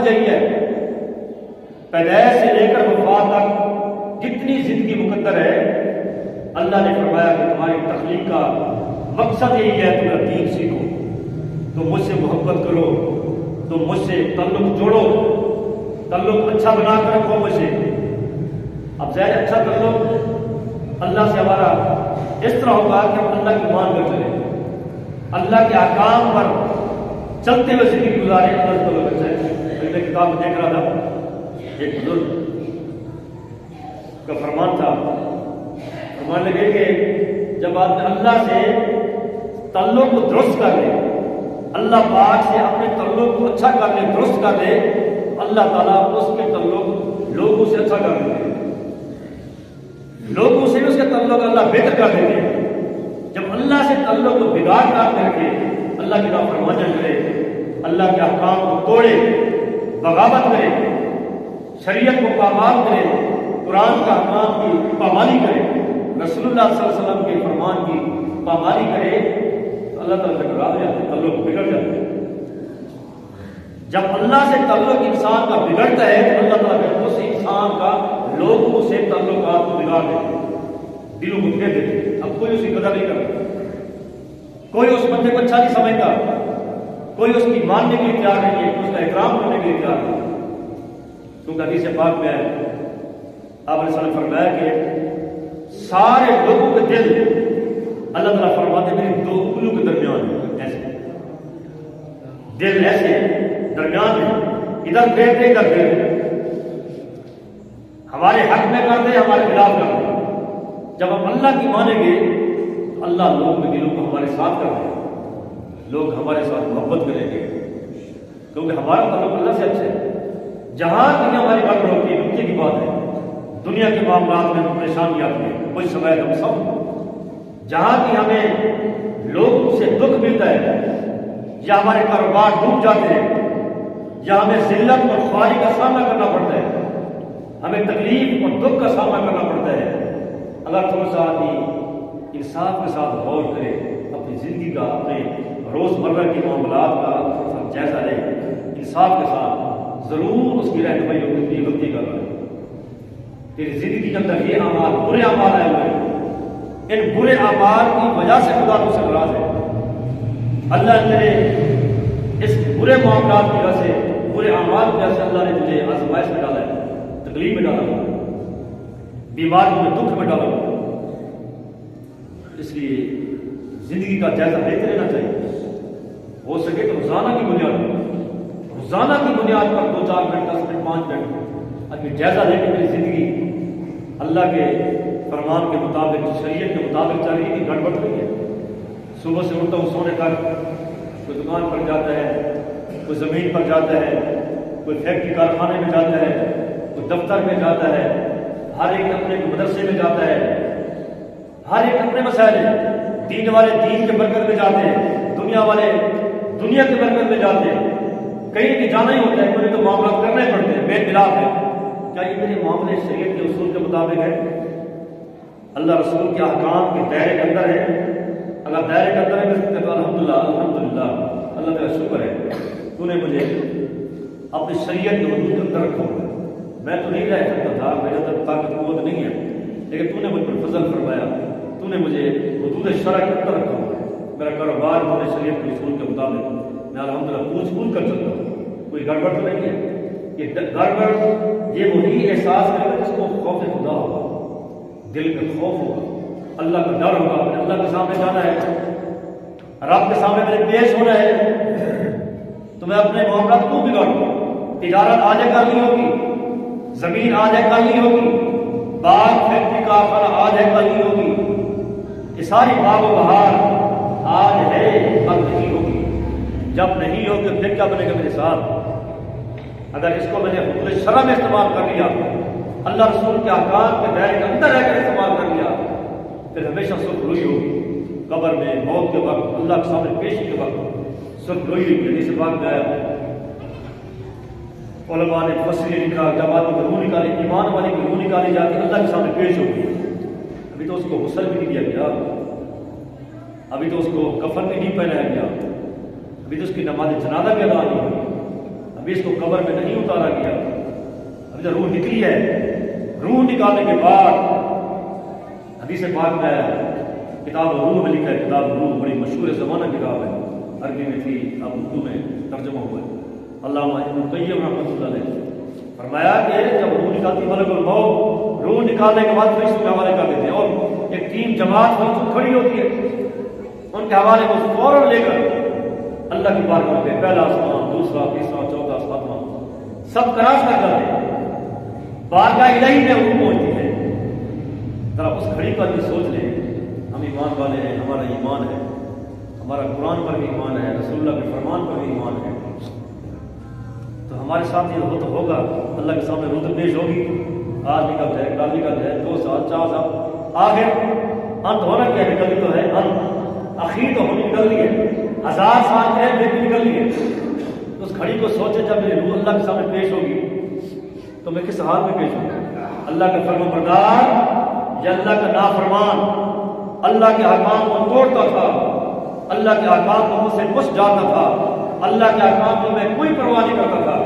مقصد یہی ہے، پیدائش سے لے کر وفات تک جتنی زندگی مقدر ہے، اللہ نے فرمایا کہ تمہاری تخلیق کا مقصد یہی ہے، تمہارا دین سیکھو، تم مجھ سے محبت کرو، تم مجھ سے تعلق جوڑو، تعلق اچھا بنا کر رکھو مجھ سے۔ اب ظاہر اچھا تعلق اللہ سے ہمارا اس طرح ہوگا کہ ہم اللہ کی مان کر چلیں، اللہ کے احکام پر چلتے ہوئے زندگی گزارے، اللہ تعلق اچھا ہے۔ میں کتاب میں دیکھ رہا تھا، ایک بزرگ کا فرمان تھا، فرمان لگے کہ جب آدمی اللہ سے تعلق کو درست کر لے، اللہ پاک سے اپنے تعلق کو اچھا کر لے، درست کر لے، اللہ تعالیٰ اس کے تعلق لوگوں سے اچھا کر دیتے ہیں، لوگوں سے بھی اس کے تعلق اللہ بہتر کر دیتے ہیں۔ جب اللہ سے تعلق کو بگاڑ کر کے اللہ کی نافرمانی کرے، اللہ کے احکام کو توڑے، بغاوت کرے، شریعت کو پامال کرے، قرآن کا احکام کی پامالی کرے، رسول اللہ صلی اللہ علیہ وسلم کے فرمان کی پامالی کرے، تو اللہ تعالیٰ سے ڈرا جاتے ہیں، تعلق بگڑ جاتے ہیں۔ جب اللہ سے تعلق انسان کا بگڑتا ہے تو اللہ تعالیٰ اس انسان کا لوگوں سے تعلقات کو بگاڑ دیتے ہیں، دلوں کو پھیر دیتے ہیں، اب کوئی اس کی قدر نہیں کرتا، کوئی اس بندے کو اچھا نہیں سمجھتا، کوئی اس کی ماننے کے لیے تیار نہیں ہے، اس کا احترام کرنے کے لیے تیار نہیں ہے۔ کیونکہ حدیث پاک میں آپ علیہ السلام نے فرمایا کہ سارے لوگوں کے دل اللہ تعالیٰ فرماتے ہیں میری دو انگلیوں کے درمیان ہے، ایسے دل ایسے درمیان میں، ادھر پھیرتے ادھر پھیرتے، ہمارے حق میں کرتے ہمارے خلاف کرتے۔ جب ہم اللہ کی مانیں گے تو اللہ لوگوں کے دلوں کو ہمارے ساتھ کر دیں گے، لوگ ہمارے ساتھ محبت کریں گے، کیونکہ ہمارا تعلق اللہ سے اچھا ہے۔ جہاں کہیں ہماری بات ہوتی ہے، دنیا کی بات ہے، دنیا کے معاملات میں پریشانی آتی ہے، کوئی شکایت ہم سب، جہاں کی ہمیں لوگوں سے دکھ ملتا ہے، یا ہمارے کاروبار ڈوب جاتے ہیں، یا ہمیں ذلت اور خواری کا سامنا کرنا پڑتا ہے، ہمیں تکلیف اور دکھ کا سامنا کرنا پڑتا ہے، اگر تھوڑا سا آدمی انصاف کے ساتھ غور کرے، اپنی زندگی کا، اپنے روزمرہ کے معاملات کا تھوڑا سا جائزہ لے انصاف کے ساتھ، ضرور اس کی رہنمائی ہوگی کہ یہ غلطی کر رہا ہے، تیری زندگی کے اندر یہ اعمال برے اعمال آئے ہوئے ہیں، ان برے اعمال کی وجہ سے خدا تجھ سے ناراض ہے، اللہ نے اس برے معاملات کی وجہ سے، برے اعمال کی وجہ سے اللہ نے تجھے آزمائش میں ڈالا ہے، تکلیف میں ڈالا ہے، بیماری میں، دکھ میں ڈالا ہے۔ اس لیے زندگی کا جائزہ لیتے رہنا چاہیے، ہو سکے تو روزانہ کی بنیاد پر، روزانہ کی بنیاد پر 2-4 منٹ، 10 منٹ، 5 منٹ اپنی جائزہ لے کے میری زندگی اللہ کے فرمان کے مطابق، شریعت کے مطابق چل رہی ہے، گڑبڑ رہی ہے۔ صبح سے اٹھتا ہوں سونے تک، کوئی دکان پر جاتا ہے، کوئی زمین پر جاتا ہے، کوئی فیکٹری کارخانے میں جاتا ہے، کوئی دفتر میں جاتا ہے، ہر ایک اپنے مدرسے میں جاتا ہے، ہر ایک اپنے مسائل ہیں، دین والے دین کے برکت میں جاتے ہیں، دنیا والے دنیا کے برکت میں جاتے ہیں، کہیں بھی جانا ہی ہوتا ہے، مجھے تو معاملات کرنے پڑتے ہیں، بے خلاف ہے، کیا یہ میرے معاملے شریعت کے اصول کے مطابق ہے، اللہ رسول کے احکام کے دائرے کے اندر ہے؟ اگر دائرے کے اندر ہے تو الحمدللہ، الحمدللہ، اللہ کا شکر ہے، تو نے مجھے اپنی شریعت کے حدود کے اندر رکھا ہوا ہے، میں تو نہیں رہ سکتا تھا، میرے اندر طاقت قوت نہیں ہے، لیکن تو نے مجھ پر فضل فرمایا، تو نے مجھے حدود شرع کے اندر رکھا ہوا ہے، میرا کاروبار تو نے شریعت کے اصول کے مطابق میں الحمدللہ پوچھ پوچھ کر چلتا ہوں، کوئی گڑبڑ تو نہیں ہے۔ یہ گڑبڑ یہ وہی احساس کرے گا جس کو خوف خدا ہوگا، دل کا خوف ہوگا، اللہ کا ڈر ہوگا، اللہ کے سامنے جانا ہے، رب کے سامنے میں پیش ہونا ہے، تو میں اپنے معاملات کو بگاڑوں، تجارت آج ہے کل نہیں ہوگی، زمین آج ہے کل نہیں ہوگی، باغ فیکٹری کارخانہ آج ہے کل نہیں ہوگی، یہ ساری باغ و بہار آج ہے کل نہیں ہوگی، جب نہیں ہوگی پھر کیا بنے گا میرے ساتھ؟ اگر اس کو میں نے حدود شرع میں استعمال کر لیا، اللہ رسول کے احکام کے دائرے کے اندر رہ کر استعمال کر لیا، پھر ہمیشہ سرخ روئی ہوگی، قبر میں، موت کے وقت، اللہ کے سامنے پیشی کے وقت سرخ روئی ہوگی۔ جس بات میں علماء نے فصلی لکھا، جب آدمی کو روح نکالی، ایمان والی کی روح نکالی جاتی ہے، اللہ کے سامنے پیش ہوگی، ابھی تو اس کو غسل بھی نہیں دیا گیا، ابھی تو اس کو کفن بھی نہیں پہنایا گیا، ابھی تو اس کی نماز جنازہ بھی ادا نہیں ہوئی، ابھی اس کو قبر میں نہیں اتارا گیا، ابھی تو روح نکلی ہے۔ روح نکالنے کے بعد حدیث پاک میں کتاب روح میں لکھا ہے، کتاب روح بڑی مشہور زمانہ کتاب ہے، عربی میں تھی، اب اردو میں ترجمہ ہوا ہے۔ علامہ ابن القیم رحمۃ اللہ علیہ فرمایا کہ جب روح نکالتی ملک الموت، روح نکالنے کے بعد فرشتوں کے حوالے کر دیتے ہیں، اور ایک ٹیم جماعت فرشتوں کھڑی ہوتی ہے، ان کے حوالے کو فوراً لے کر اللہ کی بارگاہ میں پہلا آسمان، دوسرا، تیسرا، چوتھا، ساتواں سب کراس کر کرتے ہیں، بارگاہ الہی میں روح پہنچتی ہے۔ ذرا اس گھڑی پر بھی سوچ لیں، ہم ایمان والے ہیں، ہمارا ایمان ہے، ہمارا قرآن پر بھی ایمان ہے، رسول اللہ کے فرمان پر بھی ایمان ہے، تو ہمارے ساتھ یہ تو ہوگا، اللہ کے سامنے روح پیش ہوگی، آج نکل جائے، کل نکل جائے، 2 سال 4 سال، آخر انت ہونا کیا ہے؟ نکلی تو ہے، انت اخیر تو ہونی نکل لی ہے، 1000 سال ہے پھر بھی نکل لی ہے۔ اس گھڑی کو سوچے جب میری روح اللہ کے سامنے پیش ہوگی تو میں کس حال میں پیش ہوں؟ اللہ کا فرمان بردار یا اللہ کا نافرمان؟ اللہ کے احکام کو توڑتا تھا، اللہ کے احکام کو مجھ سے پوچھ جاتا تھا، اللہ کے احکام کو میں کوئی پرواہ نہیں کرتا تھا۔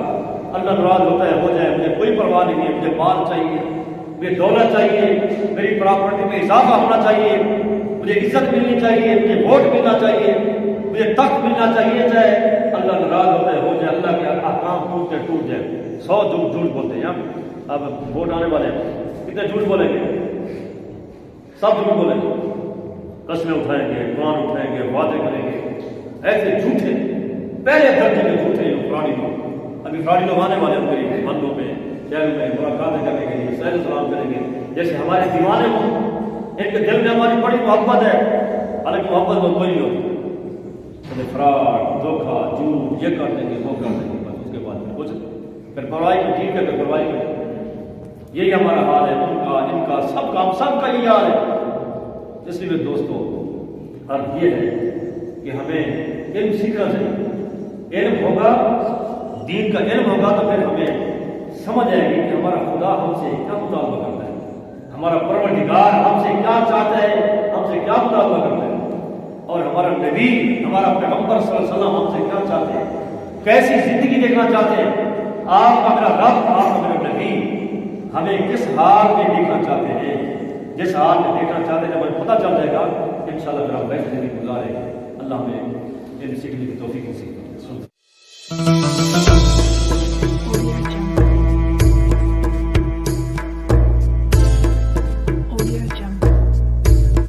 اللہ ناراض ہوتا ہے، ہو جائے، مجھے کوئی پرواہ نہیں ہے، مجھے مال چاہیے، مجھے دولت چاہیے، میری پراپرٹی میں اضافہ ہونا چاہیے، مجھے عزت ملنی چاہیے، مجھے ووٹ ملنا چاہیے، مجھے تخت ملنا چاہیے، چاہے اللہ ناراض ہوتا ہے، ہو جائے، اللہ کے احکام ٹوٹ جائے۔ 100 جھوٹ بولتے ہیں، اب ووٹ آنے والے ہیں، کتنے جھوٹ بولیں گے؟ سب جھوٹ بولیں گے، قسمیں اٹھائیں گے، قرآن اٹھائیں گے، وعدے کریں گے، ایسے جھوٹے پہلے درجے میں جھوٹے لوگ، فراڈی لوگ۔ ابھی فراڈی لوگ آنے والے قریب بندوں میں، شہروں میں ملاقاتیں کرنے کے لیے سیر و سلام کریں گے، جیسے ہمارے دیوانے ہوں، ان کے دل میں ہماری بڑی محبت ہے، حالانکہ محبت وہ کوئی نہیں ہوتی، فراڈ، دھوکہ، جھوٹ، یہ کر دیں گے، وہ کر دیں گے، بس اس کے بعد کچھ پھر پرواہی کو ٹھیک ہے، پھر پرواہی کو یہی ہمارا حال ہے، ان کا سب کا یہ حال ہے۔ اس لیے دوستو عرض یہ ہے کہ ہمیں علم سیکھنا چاہیے، علم ہوگا، دین کا علم ہوگا تو پھر ہمیں سمجھ آئے گی کہ ہمارا خدا ہم سے کیا مطالبہ کرتا ہے، ہمارا پروردگار ہم سے کیا چاہتا ہے، ہم سے کیا مطالبہ کرتا ہے، اور ہمارا نبی، ہمارا پیغمبر صلی اللہ علیہ وسلم ہم سے کیا چاہتے ہیں، کیسی زندگی دیکھنا چاہتے ہیں۔ آپ کا میرا رب، آپ کا میرا نبی ہمیں کس حال میں دیکھنا چاہتے ہیں، جس حال میں دیکھنا چاہتے ہیں، جب ہمیں پتہ چل جائے گا انشاءاللہ پھر ہم ویسے زندگی گزاریں۔ اللہ ہمیں علم سیکھنے کی توفیق نصیب کرے۔